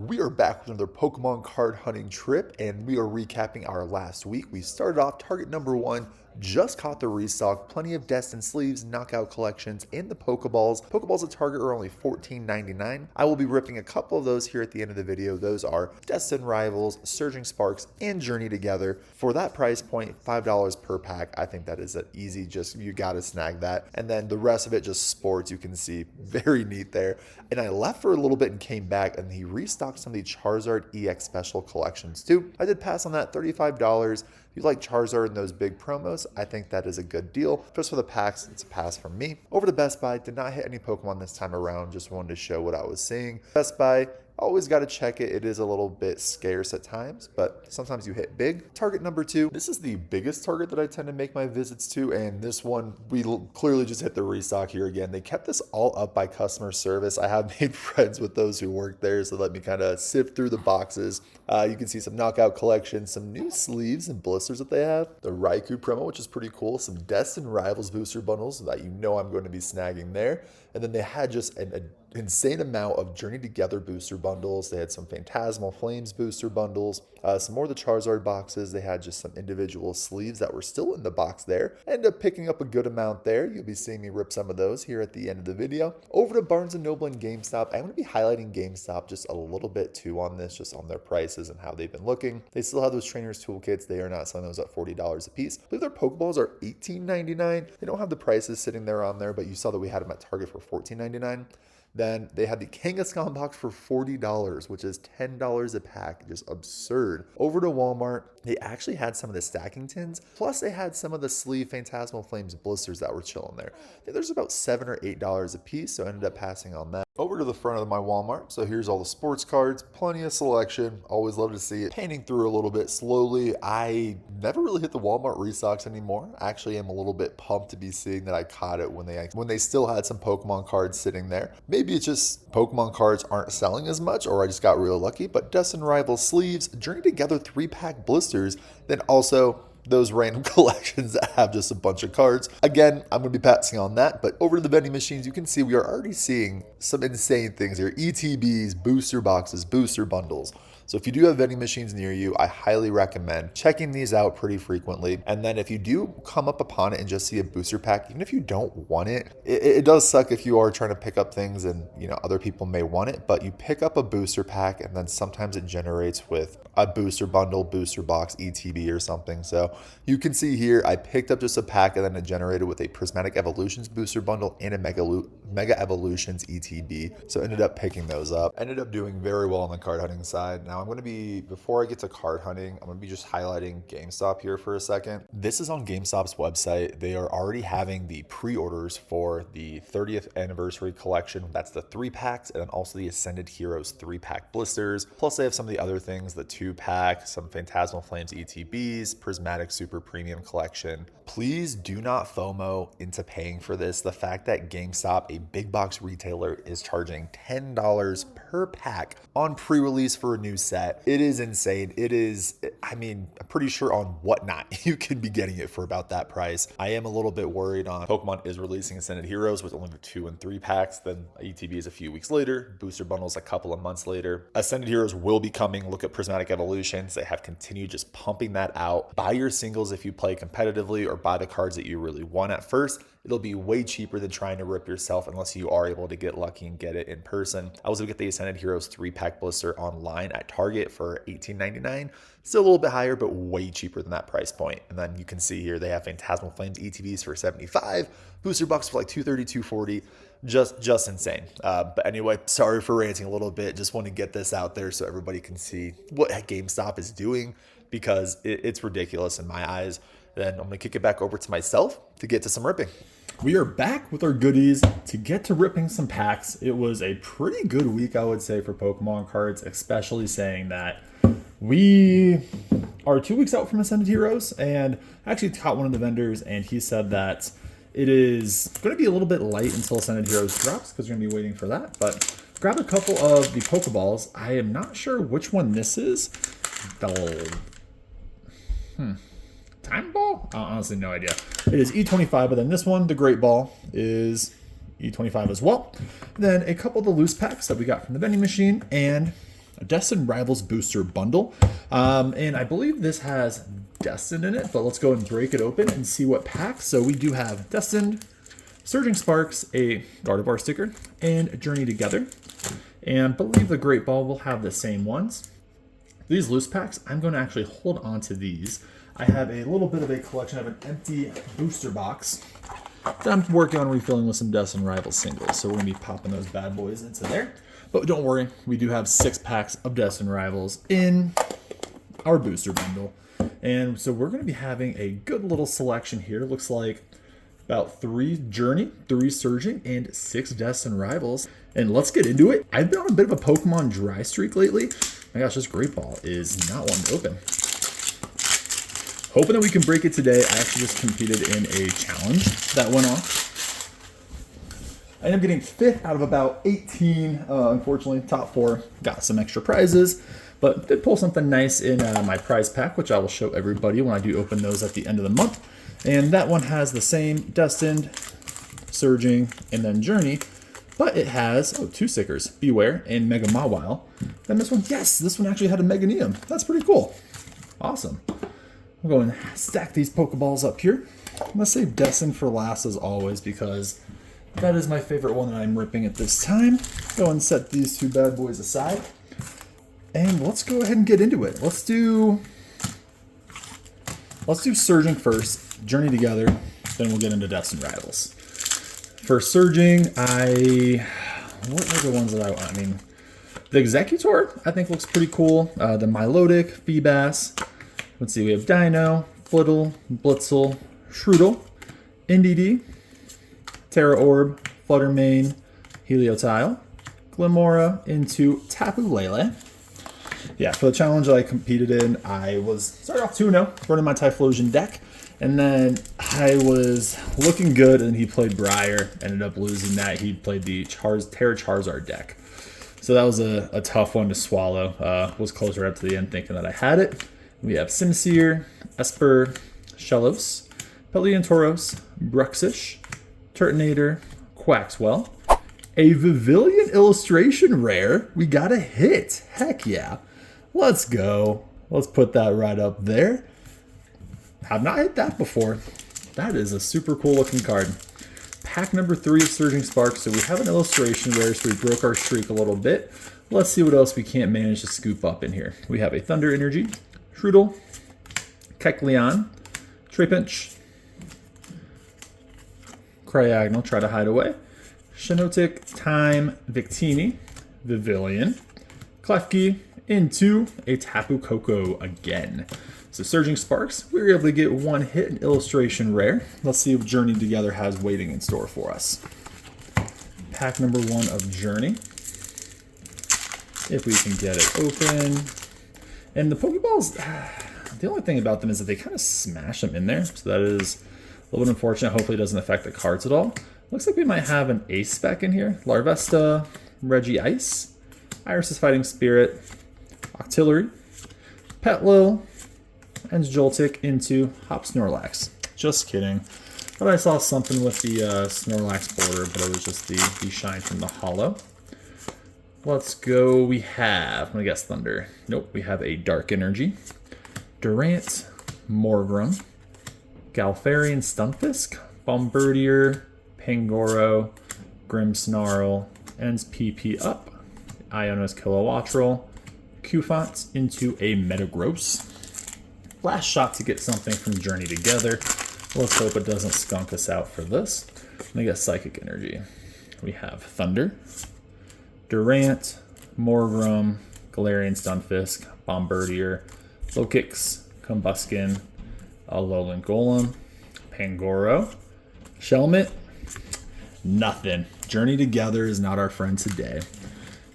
We are back with another Pokemon card hunting trip, and we are recapping our last week. We started off target number one, just caught the restock, plenty of Destined sleeves, knockout collections, and the Pokeballs. Pokeballs at Target are only $14.99. I will be ripping a couple of those here at the end of the video. Those are Destined Rivals, Surging Sparks, and Journey Together. For that price point, $5 per pack, I think that is an easy, just you gotta snag that. And then the rest of it, just sports, you can see, very neat there. And I left for a little bit and came back, and he restocked some of the Charizard EX Special collections too. I did pass on that, $35. If you like Charizard and those big promos, I think that is a good deal. Just for the packs, it's a pass from me. Over to Best Buy, did not hit any Pokemon this time around, just wanted to show what I was seeing. Best Buy, always got to check it. It is a little bit scarce at times, but sometimes you hit big. Target number two. This is the biggest Target that I tend to make my visits to, and this one, we clearly just hit the restock here again. They kept this all up by customer service. I have made friends with those who work there, so let me kind of sift through the boxes. You can see some knockout collections, some new sleeves and blisters that they have. The Raikou promo, which is pretty cool. Some Destined Rivals booster bundles that you know I'm going to be snagging there. And then they had just an insane amount of Journey Together booster bundles. They had some Phantasmal Flames booster bundles, some more of the Charizard boxes. They had just some individual sleeves that were still in the box there. Ended up picking up a good amount there. You'll be seeing me rip some of those here at the end of the video. Over to Barnes & Noble and GameStop. I'm going to be highlighting GameStop just a little bit too on this, just on their prices and how they've been looking. They still have those trainers toolkits. They are not selling those at $40 a piece. I believe their Pokeballs are $18.99. They don't have the prices sitting there on there, but you saw that we had them at Target for $14.99. Then they had the Kangaskhan box for $40, which is $10 a pack. Just absurd. Over to Walmart, they actually had some of the stacking tins, plus they had some of the sleeve Phantasmal Flames blisters that were chilling there. I think there's about $7 or $8 a piece, so I ended up passing on that. Over to the front of my Walmart. So here's all the sports cards, plenty of selection. Always love to see it. Painting through a little bit slowly. I never really hit the Walmart restocks anymore. Actually, I'm a little bit pumped to be seeing that I caught it when they still had some Pokemon cards sitting there. Maybe it's just Pokemon cards aren't selling as much, or I just got real lucky. But Destined Rival sleeves, Journey Together 3-pack blisters, then also those random collections that have just a bunch of cards. Again, I'm going to be passing on that, but over to the vending machines, you can see we are already seeing some insane things here. ETBs, booster boxes, booster bundles. So if you do have vending machines near you, I highly recommend checking these out pretty frequently. And then if you do come up upon it and just see a booster pack, even if you don't want it, it does suck if you are trying to pick up things and other people may want it, but you pick up a booster pack and then sometimes it generates with a booster bundle, booster box, ETB or something. So you can see here, I picked up just a pack and then it generated with a Prismatic Evolutions booster bundle and a Mega Evolutions ETB. So ended up picking those up. Ended up doing very well on the card hunting side. Now I'm going to be, before I get to card hunting, I'm going to be just highlighting GameStop here for a second. This is on GameStop's website. They are already having the pre-orders for the 30th anniversary collection. That's the 3-packs and then also the Ascended Heroes 3-pack blisters. Plus they have some of the other things, the 2-pack, some Phantasmal Flames ETBs, Prismatic Super Premium Collection. Please do not FOMO into paying for this. The fact that GameStop, a big box retailer, is charging $10 per pack on pre-release for a new set. It is insane. It is, I'm pretty sure on Whatnot you can be getting it for about that price. I am a little bit worried on Pokemon is releasing Ascended Heroes with only the 2 and 3 packs. Then ETB is a few weeks later, booster bundles a couple of months later. Ascended Heroes will be coming. Look at Prismatic Evolutions. They have continued just pumping that out. Buy your singles if you play competitively, or buy the cards that you really want at first. It'll be way cheaper than trying to rip yourself unless you are able to get lucky and get it in person. I was able to get the Ascended Heroes 3-pack blister online at Target for $18.99. Still a little bit higher, but way cheaper than that price point. And then you can see here they have Phantasmal Flames ETBs for $75, booster box for like $230, $240. Just insane. But anyway, sorry for ranting a little bit. Just want to get this out there so everybody can see what GameStop is doing, because it's ridiculous in my eyes. Then I'm going to kick it back over to myself to get to some ripping. We are back with our goodies to get to ripping some packs. It was a pretty good week, I would say, for Pokemon cards, especially saying that we are 2 weeks out from Ascended Heroes, and I actually caught one of the vendors, and he said that it is going to be a little bit light until Ascended Heroes drops, because we're going to be waiting for that. But grab a couple of the Pokeballs. I am not sure which one this is. Time Ball? Honestly, no idea. It is E25, but then this one, the Great Ball, is E25 as well. Then a couple of the loose packs that we got from the vending machine, and a Destined Rivals booster bundle. And I believe this has Destined in it, but let's go and break it open and see what packs. So we do have Destined, Surging Sparks, a Gardevoir sticker, and Journey Together. And I believe the Great Ball will have the same ones. These loose packs, I'm going to actually hold on to these. I have a little bit of a collection of an empty booster box that I'm working on refilling with some Destined Rivals singles. So we're going to be popping those bad boys into there. But don't worry, we do have 6 packs of Destined Rivals in our booster bundle. And so we're going to be having a good little selection here. Looks like about 3 Journey, 3 Surging, and 6 Destined Rivals. And let's get into it. I've been on a bit of a Pokemon dry streak lately. My gosh, this Great Ball is not one to open. Hoping that we can break it today. I actually just competed in a challenge that went off. I ended up getting 5th out of about 18. Unfortunately, top 4 got some extra prizes, but did pull something nice in my prize pack, which I will show everybody when I do open those at the end of the month. And that one has the same Destined, Surging, and then Journey, but it has 2 stickers, Beware and Mega Mawile. And this one, yes, this one actually had a Meganium. That's pretty cool. Awesome. I'm going to stack these Pokeballs up here. I'm going to save Destined for last as always because that is my favorite one that I'm ripping at this time. Go and set these 2 bad boys aside. And let's go ahead and get into it. Let's do Surging first, Journey Together, then we'll get into Destined Rivals. For Surging, what are the ones that I mean, the Executor, I think looks pretty cool. The Milotic, Feebas. Let's see, we have Dino, Flittle, Blitzel, Shroodle, Indeedee, Terra Orb, Fluttermane, Heliotile, Glimmora into Tapu Lele. Yeah, for the challenge that I competed in, I started off 2-0, running my Typhlosion deck, and then I was looking good, and he played Briar, ended up losing that. He played the Terra Charizard deck. So that was a tough one to swallow. Was closer up to the end thinking that I had it. We have Simsear, Esper, Shellos, Peliantauros, Bruxish, Turtonator, Quaxwell, a Vivillon illustration rare. We got a hit. Heck yeah. Let's go. Let's put that right up there. Have not hit that before. That is a super cool looking card. Pack number 3 of Surging Sparks. So we have an illustration rare, so we broke our streak a little bit. Let's see what else we can't manage to scoop up in here. We have a Thunder Energy, Shroodle, Kecleon, Trapinch, Cryogonal, try to hide away, Shinotic, Time, Victini, Vivillon, Klefki, into a Tapu Koko again. So Surging Sparks, we were able to get 1 hit in illustration rare. Let's see if Journey Together has waiting in store for us. Pack number 1 of Journey. If we can get it open. And the Pokeballs, the only thing about them is that they kind of smash them in there. So that is a little bit unfortunate. Hopefully it doesn't affect the cards at all. Looks like we might have an Ace spec in here. Larvesta, Regice, Iris' Fighting Spirit, Octillery, Petlil, and Joltik into Hop Snorlax. Just kidding. But I saw something with the Snorlax border, but it was just the shine from the holo. Let's go. We have, I'm going to guess Thunder. Nope, we have a Dark Energy, Durant, Morgrem, Galfarian Stunfisk, Bombardier, Pangoro, Grimmsnarl, ends PP up, Ionos Kilowattrel, Cufant into a Metagross. Last shot to get something from Journey Together. Let's hope it doesn't skunk us out for this. Let me get Psychic Energy. We have Thunder, Durant, Morgrem, Galarian Stunfisk, Bombardier, Lokix, Combuskin, Alolan Golem, Pangoro, Shelmet, nothing. Journey Together is not our friend today.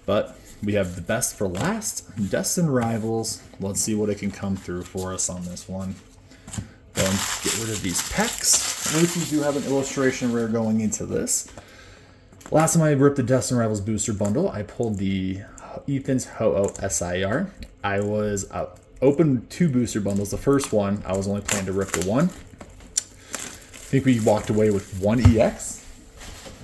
But we have the best for last, Destined Rivals. Let's see what it can come through for us on this one. Go and get rid of these packs. At least we do have an illustration rare going into this. Last time I ripped the Destined Rivals booster bundle, I pulled the Ethan's Ho-Oh SIR. I was open 2 booster bundles. The first one, I was only planning to rip the 1. I think we walked away with 1 EX.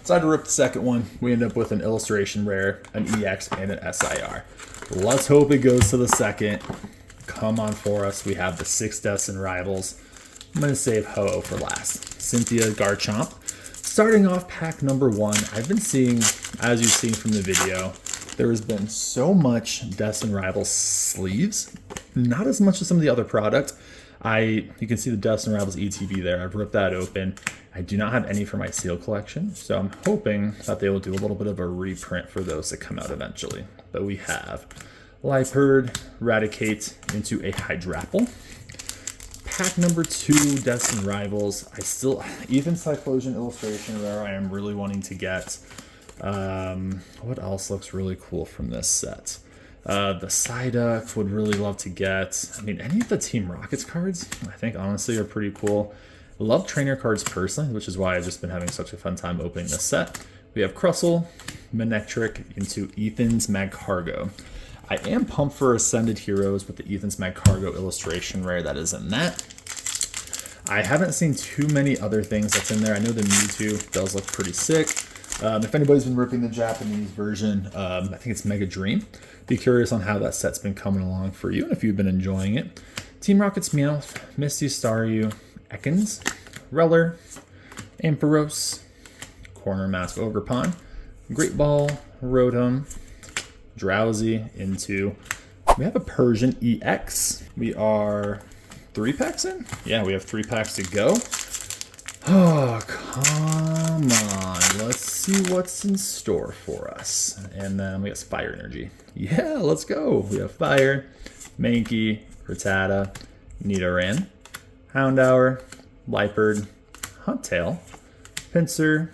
Decided to rip the second one. We ended up with an illustration rare, an EX, and an SIR. Let's hope it goes to the second. Come on for us. We have the 6 Destined Rivals. I'm going to save Ho-Oh for last. Cynthia Garchomp. Starting off pack number 1, I've been seeing, as you've seen from the video, there has been so much Destined Rivals sleeves. Not as much as some of the other products. You can see the Destined Rivals ETB there. I've ripped that open. I do not have any for my seal collection, so I'm hoping that they will do a little bit of a reprint for those that come out eventually. But we have Liepard, Raticate into a Hydrapple. Pack number 2, Destined Rivals. Even Cyclosion Illustration Rare I am really wanting to get. What else looks really cool from this set? The Psyduck would really love to get. I mean, any of the Team Rockets cards, I think honestly are pretty cool. Love trainer cards personally, which is why I've just been having such a fun time opening this set. We have Crustle, Manectric into Ethan's Magcargo. I am pumped for Ascended Heroes with the Ethan's Magcargo illustration rare that is in that. I haven't seen too many other things that's in there. I know the Mewtwo does look pretty sick. If anybody's been ripping the Japanese version, I think it's Mega Dream. Be curious on how that set's been coming along for you and if you've been enjoying it. Team Rocket's Meowth, Misty Staryu, Ekans, Reller, Ampharos, Corner Mask Ogerpon, Great Ball, Rotom, Drowsy into. We have a Persian EX. We are 3 packs in? Yeah, we have 3 packs to go. Oh, come on. Let's see what's in store for us. And then we got Fire Energy. Yeah, let's go. We have Fire, Mankey, Rattata, Nidoran, Houndour, Liepard, Huntail, Pinsir,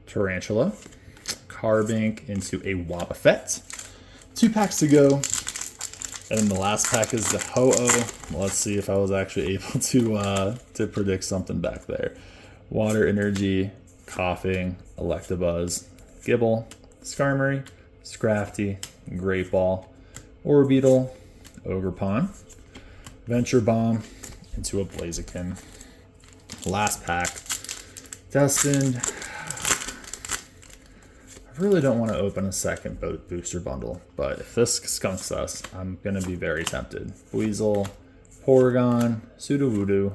Tarantula, Carbink into a Wobbuffet. 2 packs to go. And then the last pack is the Ho-Oh. Let's see if I was actually able to predict something back there. Water Energy, Coughing, Electabuzz, Gibble, Skarmory, Scrafty, Great Ball, Orbeetle, Ogerpon, Venture Bomb into a Blaziken. Last pack, Destined. I really don't want to open a second booster bundle, but if this skunks us, I'm going to be very tempted. Weasel, Porygon, Sudowoodo,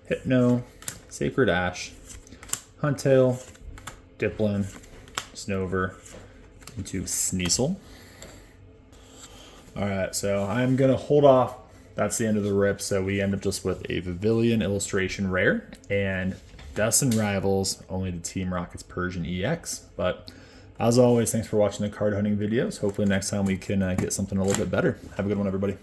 Hypno, Sacred Ash, Huntail, Dipplin, Snover, into Sneasel. Alright, so I'm going to hold off. That's the end of the rip, so we end up just with a Pavilion illustration rare and Destined Rivals, only the Team Rockets Persian EX, but as always, thanks for watching the card hunting videos. Hopefully next time we can get something a little bit better. Have a good one, everybody.